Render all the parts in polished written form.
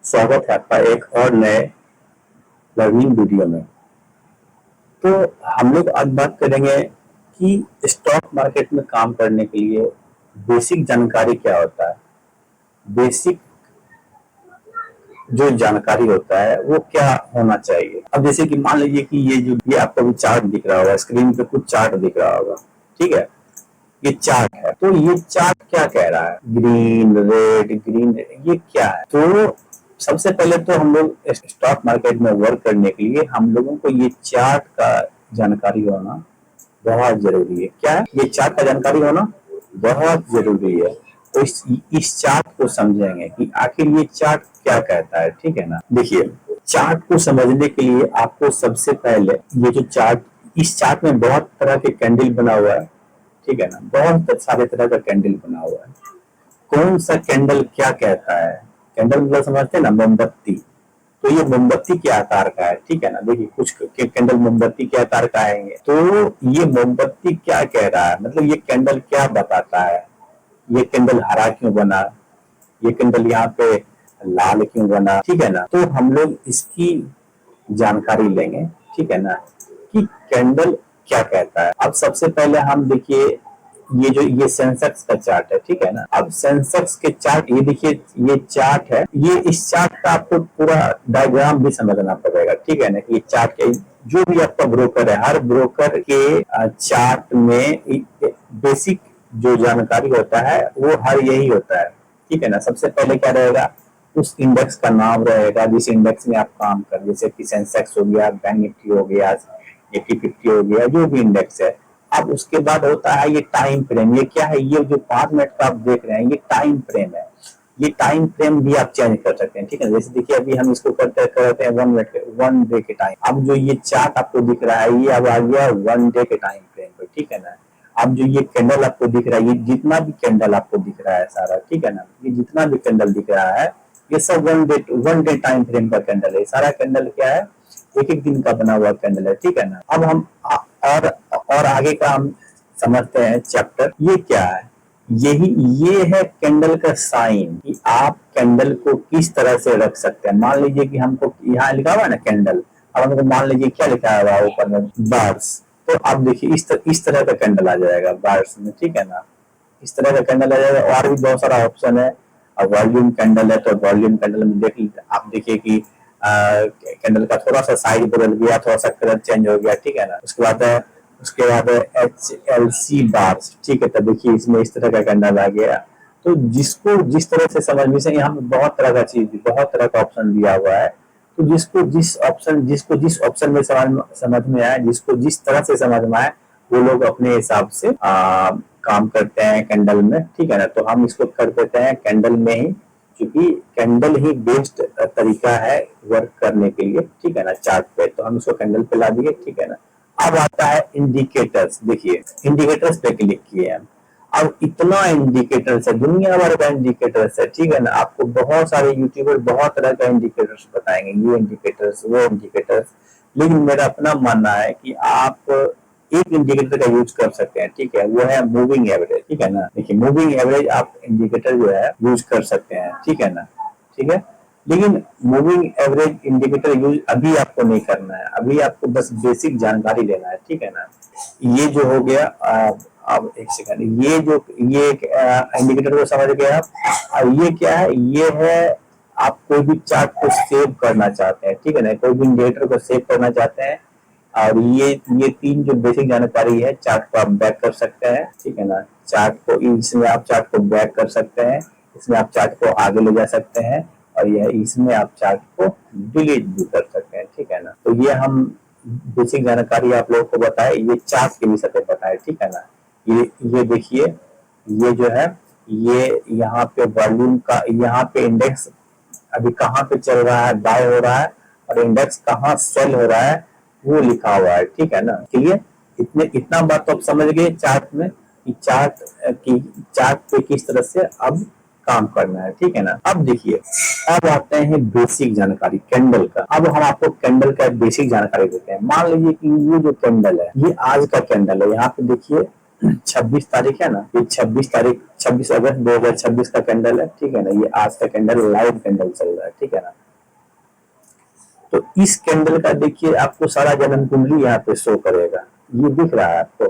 स्वागत है आपका एक और नए लर्निंग वीडियो में। तो हम लोग आज बात करेंगे कि स्टॉक मार्केट में काम करने के लिए बेसिक जानकारी क्या होता है। बेसिक जो जानकारी होता है वो क्या होना चाहिए। अब जैसे कि मान लीजिए कि ये आपको भी चार्ट दिख रहा होगा, स्क्रीन पे कुछ चार्ट दिख रहा होगा, ठीक है। ये चार्ट है, तो ये चार्ट क्या कह रहा है, ग्रीन रेड ग्रीन रेड, ये क्या है। तो सबसे पहले तो हम लोग स्टॉक मार्केट में वर्क करने के लिए हम लोगों को ये चार्ट का जानकारी होना बहुत जरूरी है। क्या है, ये चार्ट का जानकारी होना बहुत जरूरी है। तो इस चार्ट को समझेंगे कि आखिर ये चार्ट क्या कहता है, ठीक है ना। देखिए, चार्ट को समझने के लिए आपको सबसे पहले ये जो चार्ट, इस चार्ट में बहुत तरह के कैंडल बना हुआ है, ठीक है ना। बहुत सारे तरह का कैंडल बना हुआ है। कौन सा कैंडल क्या कहता है। कैंडल मतलब समझते हैं ना, मोमबत्ती। तो ये मोमबत्ती के आकार का है, ठीक है ना। देखिए कुछ कैंडल मोमबत्ती के आकार का आएंगे। तो ये मोमबत्ती क्या कह रहा है, मतलब ये कैंडल क्या बताता है। ये कैंडल हरा क्यों बना, ये कैंडल यहाँ पे लाल क्यों बना, ठीक है ना। तो हम लोग इसकी जानकारी लेंगे, ठीक है ना, कि कैंडल क्या कहता है। अब सबसे पहले हम देखिए, ये सेंसेक्स का चार्ट है, ठीक है ना। अब सेंसेक्स के चार्ट, ये देखिए ये चार्ट है। ये इस चार्ट का आपको पूरा डायग्राम भी समझना पड़ेगा, ठीक है ना। ये चार्ट के जो भी आपका ब्रोकर है, हर ब्रोकर के चार्ट में बेसिक जो जानकारी होता है वो हर यही होता है, ठीक है ना। सबसे पहले क्या रहेगा, उस इंडेक्स का नाम रहेगा जिस इंडेक्स में आप काम कर, जैसे कि सेंसेक्स हो गया, बैंक निफ्टी हो गया, निफ्टी 50 हो गया, जो भी इंडेक्स है। अब उसके बाद होता है ये टाइम फ्रेम। ये क्या है, ये जो 5 मिनट का आप देख रहे हैं ये टाइम फ्रेम है। ये टाइम फ्रेम भी आप चेंज कर सकते हैं, ठीक है। जैसे देखिए अभी हम इसको करते हैं 1 मिनट के, 1 डे के टाइम। अब जो ये चार्ट आपको दिख रहा है ये अब आ गया 1 डे के टाइम फ्रेम पे, ठीक है ना। अब जो ये कैंडल आपको दिख रहा है, ये जितना भी कैंडल आपको दिख रहा है सारा, ठीक है ना, ये जितना भी कैंडल दिख रहा है ये सब 1 डे टाइम फ्रेम का कैंडल है। सारा कैंडल क्या है, एक एक दिन का बना हुआ कैंडल है, ठीक है ना। अब हम और आगे का हम समझते हैं चैप्टर। ये क्या है, ये है कैंडल का साइन, कि आप कैंडल को किस तरह से रख सकते हैं। मान लीजिए कि हमको यहाँ लिखा हुआ है ना कैंडल, अब हमको मान लीजिए क्या लिखा हुआ है ऊपर में, बार्स। तो आप देखिए इस तरह का कैंडल आ जाएगा बार्स में, ठीक है ना। इस तरह का कैंडल आ जाएगा। और भी बहुत सारा ऑप्शन है। अब वॉल्यूम कैंडल है, तो वॉल्यूम कैंडल में आप देखिए कि कैंडल का थोड़ा सा साइज बदल गया, थोड़ा सा कलर चेंज हो गया, ठीक है ना। उसके बाद HLC बार्स, ठीक है। तो देखिए इसमें इस तरह का कैंडल आ गया। तो जिसको जिस तरह से समझ में से, यहाँ बहुत तरह का चीज, बहुत तरह का ऑप्शन दिया हुआ है। तो जिसको जिस ऑप्शन में समझ में आए, जिसको जिस तरह से समझ में आए, वो लोग अपने हिसाब से काम करते हैं कैंडल में, ठीक है ना। तो हम इसको कर देते हैं कैंडल में ही, क्योंकि कैंडल ही बेस्ट तरीका है वर्क करने के लिए, ठीक है ना, चार्ट पे। तो हम इसको कैंडल पे ला दिए, ठीक है ना। अब आता है इंडिकेटर्स। देखिए इंडिकेटर्स पे क्लिक किए हम। अब इतना इंडिकेटर्स है, दुनिया भर का इंडिकेटर्स है, ठीक है ना। आपको बहुत सारे यूट्यूबर बहुत तरह का इंडिकेटर्स बताएंगे, ये इंडिकेटर्स वो इंडिकेटर्स। लेकिन मेरा अपना मानना है कि आप एक इंडिकेटर का यूज कर सकते हैं, ठीक है, वो है मूविंग एवरेज, ठीक है ना। देखिए मूविंग एवरेज आप इंडिकेटर जो है यूज कर सकते हैं, ठीक है ना, ठीक है। लेकिन मूविंग एवरेज इंडिकेटर यूज अभी आपको नहीं करना है, अभी आपको बस बेसिक जानकारी लेना है, ठीक है ना। ये जो हो गया, अब एक सेकंड, ये इंडिकेटर को समझ गए आप। अब ये क्या है, ये है आप कोई भी चार्ट को सेव करना चाहते हैं, ठीक है ना, कोई भी इंडिकेटर को सेव करना चाहते हैं। और ये तीन जो बेसिक जानकारी है, चार्ट को आप बैक कर सकते हैं, ठीक है ना। चार्ट को इसमें आप चार्ट को बैक कर सकते हैं, इसमें आप चार्ट को आगे ले जा सकते हैं, और यह इसमें आप चार्ट को डिलीट भी कर सकते हैं, ठीक है ना। तो ये हम बेसिक जानकारी आप लोगों को बताए, ये चार्ट के विषय पे बताए, ठीक है ना। ये देखिए, ये जो है, ये यहाँ पे वॉल्यूम का, यहाँ पे इंडेक्स अभी कहाँ पे चल रहा है, बाय हो रहा है, और इंडेक्स कहाँ सेल हो रहा है वो लिखा हुआ है, ठीक है ना। क्लियर, इतना बात तो आप समझ गए चार्ट में, कि चार्ट पे किस तरह से अब काम करना है, ठीक है ना। अब देखिए, अब आते हैं बेसिक जानकारी कैंडल का। अब हम आपको कैंडल का बेसिक जानकारी देते हैं। मान लीजिए कि ये जो कैंडल है ये आज का कैंडल है, यहाँ पे देखिए 26 तारीख है ना, ये 26 तारीख, 26 अगस्त 2026 का कैंडल है, ठीक है ना। ये आज का कैंडल लाइव कैंडल चल रहा है, ठीक है ना। तो इस कैंडल का देखिए आपको सारा जन्म कुंडली यहाँ पे शो करेगा, ये दिख रहा है आपको।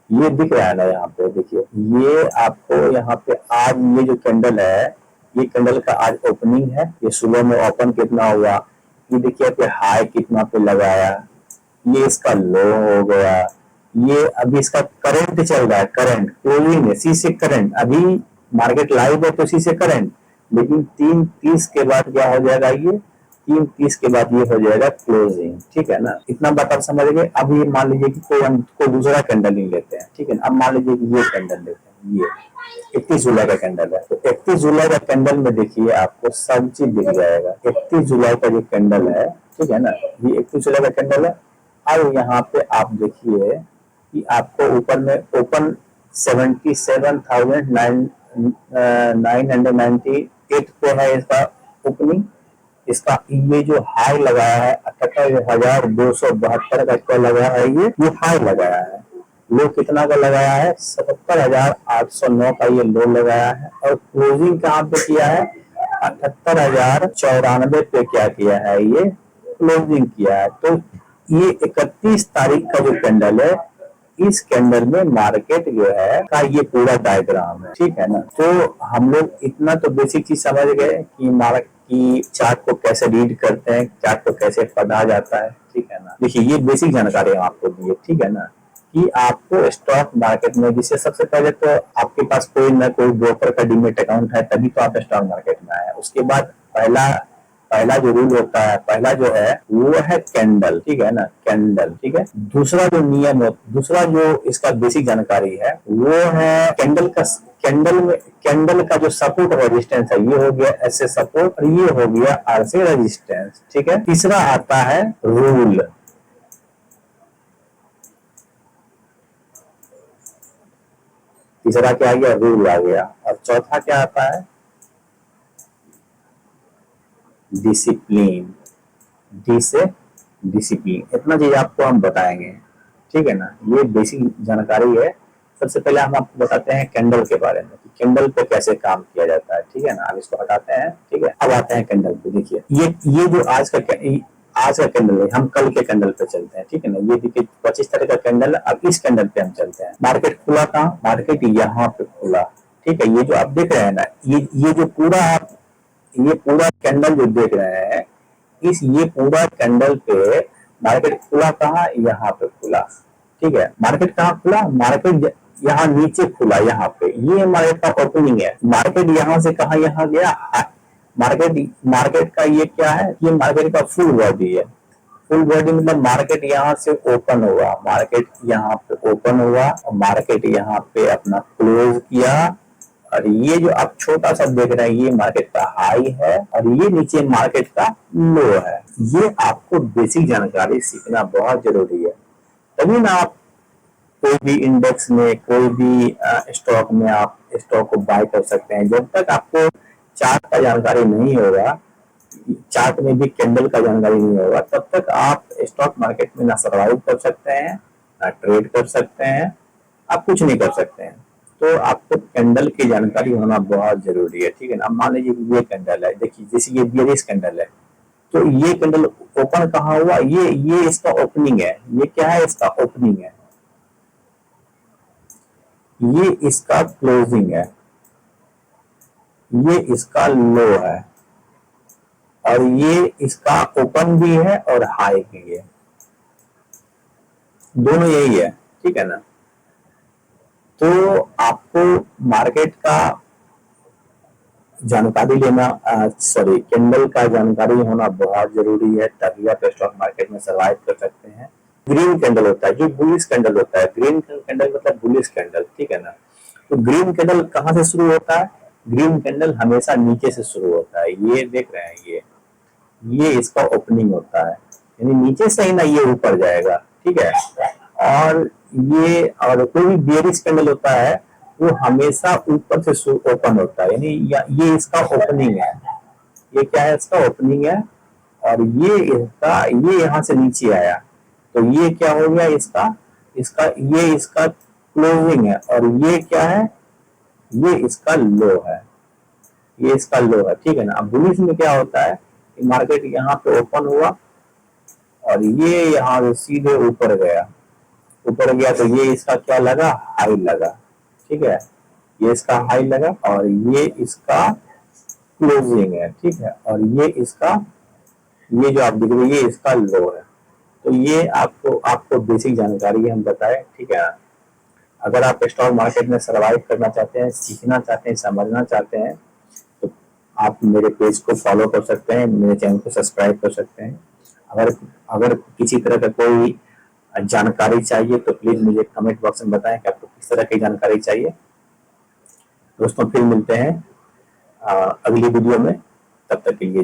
ये दिख रहा है ना यहाँ पे, देखिए ये आपको यहाँ पे आज ये जो कैंडल है, ये कैंडल का आज ओपनिंग है। ये सुबह में ओपन कितना हुआ, ये देखिए यहाँ पे हाई कितना पे लगाया, ये इसका लो हो गया, ये अभी इसका करंट चल रहा है, करंट क्लोजिंग है, सी से करंट, अभी मार्केट लाइव है तो सी से करंट, लेकिन 3:30 के बाद क्या हो जाएगा, ये 3:30 के बाद ये हो जाएगा क्लोजिंग, ठीक है ना। इतना बात आप समझ गए। अब ये मान लीजिए कि कोई दूसरा कैंडल ही लेते हैं, ठीक है ना। अब मान लीजिए कि ये कैंडल लेते हैं, ये 31 जुलाई का कैंडल है, तो 31 जुलाई का कैंडल में देखिए आपको सब चीज दिख जाएगा। 31 जुलाई का जो कैंडल है, ठीक है ना, ये 31 जुलाई का कैंडल है। अब यहाँ पे आप देखिए कि आपको ऊपर में ओपन 77,998 पे है इसका ओपनिंग। इसका ये जो हाई लगाया है 78,272 का इसका लगाया है, ये हाई लगाया है। लो कितना का लगाया है, 77,809 का ये लो लगाया है। और क्लोजिंग कहाँ पे किया है, 78,094 पे क्या किया है, ये क्लोजिंग किया है। तो ये 31 तारीख का जो कैंडल है, इस कैंडल में मार्केट जो है का ये पूरा डायग्राम है, ठीक है ना। तो हम लोग इतना तो बेसिक चीज समझ गए कि मार्केट की चार्ट को कैसे रीड करते हैं, चार्ट को कैसे पढ़ा जाता है, ठीक है ना। देखिए ये बेसिक जानकारी हम आपको दी है, ठीक है ना, कि आपको स्टॉक मार्केट में, जिससे सबसे पहले तो आपके पास कोई ना कोई ब्रोकर का डीमेट अकाउंट है, तभी तो आप स्टॉक मार्केट में आए। उसके बाद पहला जो रूल होता है, पहला जो है वो है कैंडल, ठीक है ना, कैंडल, ठीक है। दूसरा जो नियम है, दूसरा जो इसका बेसिक जानकारी है वो है कैंडल का जो सपोर्ट और रेजिस्टेंस है, ये हो गया एस से सपोर्ट और ये हो गया आर से रेजिस्टेंस, ठीक है। तीसरा आता है रूल, तीसरा क्या आ गया, रूल आ गया। और चौथा क्या आता है, डिसिप्लिन, डी से डिसिप्लिन। इतना चीज आपको हम बताएंगे, ठीक है ना। ये बेसिक जानकारी है। सबसे पहले हम आपको बताते हैं कैंडल के बारे में, कि कैंडल पे कैसे काम किया जाता है, ठीक है ना। अब इसको हटाते हैं, ठीक है। अब आते हैं कैंडल पे। देखिए ये जो आज का कैंडल है, हम कल के कैंडल पे चलते हैं, ठीक है ना। ये देखिए 25 तारीख का कैंडल है। अब इस कैंडल पे हम चलते हैं। मार्केट खुला कहाँ, मार्केट यहाँ पे खुला, ठीक है। ये जो आप देख रहे हैं ना, ये जो ये पूरा कैंडल जो देख रहे हैं, ये पूरा कैंडल पे मार्केट खुला कहाँ, यहाँ पे खुला, ठीक है। मार्केट कहाँ खुला, मार्केट यहाँ नीचे खुला, यहाँ पे ये मार्केट का ओपनिंग है। मार्केट यहाँ से कहा यहाँ गया, मार्केट का ये क्या है, ये मार्केट का फुल बॉडी है। फुल बॉडी मतलब मार्केट यहाँ से ओपन हुआ, मार्केट यहाँ पे ओपन हुआ और मार्केट यहाँ पे अपना क्लोज किया। और ये जो आप छोटा सा देख रहे हैं, ये मार्केट का हाई है और ये नीचे मार्केट का लो है। ये आपको बेसिक जानकारी सीखना बहुत जरूरी है, तभी ना आप कोई भी इंडेक्स में, कोई भी स्टॉक में आप स्टॉक को बाय कर सकते हैं। जब तक आपको चार्ट का जानकारी नहीं होगा, चार्ट में भी कैंडल का जानकारी नहीं होगा, तब तक आप स्टॉक मार्केट में ना सर्वाइव कर सकते हैं, ना ट्रेड कर सकते हैं, आप कुछ नहीं कर सकते हैं। तो आपको कैंडल की जानकारी होना बहुत जरूरी है, ठीक है ना। मान लीजिए ये कैंडल है, देखिए जैसे ये बेरिश कैंडल है, तो ये कैंडल ओपन कहाँ हुआ, ये इसका ओपनिंग है। ये क्या है, इसका ओपनिंग है। ये इसका क्लोजिंग है, ये इसका लो है और ये इसका ओपन भी है और हाई भी है, दोनों यही है, ठीक है ना। तो आपको मार्केट का जानकारी लेना, कैंडल का जानकारी होना बहुत जरूरी है, तभी आप स्टॉक मार्केट में सर्वाइव कर सकते हैं। ग्रीन कैंडल होता है, जो बुलिश कैंडल होता है, ग्रीन कैंडल मतलब बुलिश कैंडल, ठीक है ना। तो ग्रीन कैंडल कहाँ से शुरू होता है, ग्रीन कैंडल हमेशा नीचे से शुरू होता है। ये देख रहे हैं, ये इसका ओपनिंग होता है, यानी नीचे से ही ना ये ऊपर जाएगा, ठीक है। और और कोई भी बेरिश कैंडल होता है, वो हमेशा ऊपर से ओपन होता है, यानी ये इसका ओपनिंग है। ये क्या है, इसका ओपनिंग है और ये यहाँ से नीचे आया, तो ये क्या हो गया, इसका क्लोजिंग है, और ये क्या है, ये इसका लो है, ये इसका लो है, ठीक है ना। अब बुलिश में क्या होता है कि मार्केट यहाँ पे ओपन हुआ और ये यहाँ से सीधे ऊपर गया, ऊपर गया तो ये इसका क्या लगा, हाई लगा, ठीक है, ये इसका हाई लगा और ये इसका क्लोजिंग है, ठीक है, और ये इसका, ये जो आप देख रहे हैं ये इसका लो है। तो ये आपको आपको बेसिक जानकारी हम बताए, ठीक है ना। अगर आप स्टॉक मार्केट में सर्वाइव करना चाहते हैं, सीखना चाहते हैं, समझना चाहते हैं, तो आप मेरे पेज को फॉलो कर सकते हैं, मेरे चैनल को सब्सक्राइब कर सकते हैं। अगर अगर किसी तरह का कोई जानकारी चाहिए तो प्लीज मुझे कमेंट बॉक्स में बताएं कि आपको किस तरह की जानकारी चाहिए। दोस्तों फिर मिलते हैं अगली वीडियो में, तब तक के लिए